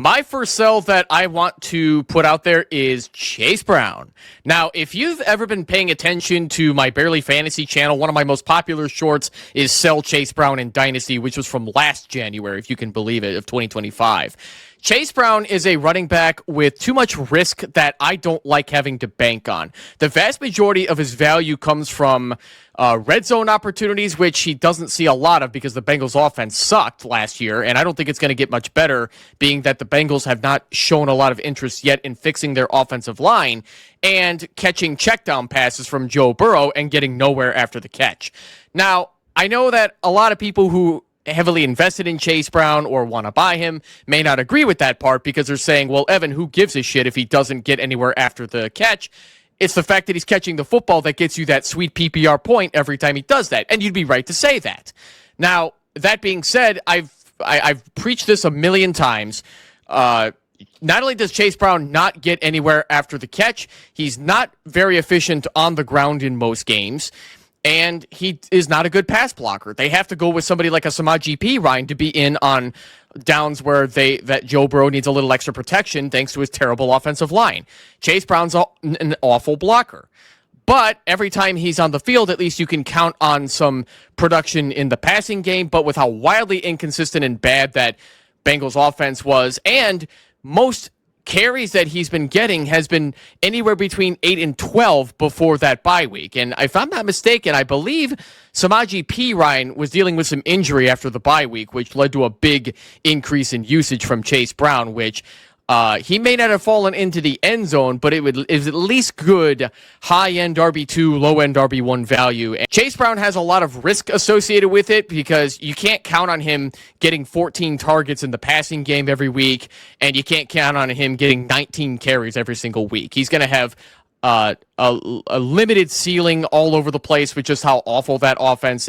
My first sell that I want to put out there is Chase Brown. Now, if you've ever been paying attention to my Barely Fantasy channel, one of my most popular shorts is Sell Chase Brown in Dynasty, which was from last January, if you can believe it, of 2025. Chase Brown is a running back with too much risk that I don't like having to bank on. The vast majority of his value comes from red zone opportunities, which he doesn't see a lot of because the Bengals offense sucked last year, and I don't think it's going to get much better, being that the Bengals have not shown a lot of interest yet in fixing their offensive line and catching checkdown passes from Joe Burrow and getting nowhere after the catch. Now, I know that a lot of people who heavily invested in Chase Brown or want to buy him may not agree with that part because they're saying, well, Evan, who gives a shit if he doesn't get anywhere after the catch? It's the fact that he's catching the football that gets you that sweet PPR point every time he does that. And you'd be right to say that. Now, that being said, I've preached this a million times. Not only does Chase Brown not get anywhere after the catch, he's not very efficient on the ground in most games. And he is not a good pass blocker. They have to go with somebody like a Samaje Perine to be in on downs where that Joe Burrow needs a little extra protection thanks to his terrible offensive line. Chase Brown's an awful blocker. But every time he's on the field, at least you can count on some production in the passing game. But with how wildly inconsistent and bad that Bengals offense was, and most carries that he's been getting has been anywhere between 8 and 12 before that bye week. And if I'm not mistaken, I believe Samaje Perine was dealing with some injury after the bye week, which led to a big increase in usage from Chase Brown, which he may not have fallen into the end zone, but it is at least good high-end RB2, low-end RB1 value. And Chase Brown has a lot of risk associated with it because you can't count on him getting 14 targets in the passing game every week, and you can't count on him getting 19 carries every single week. He's going to have a limited ceiling all over the place with just how awful that offense is.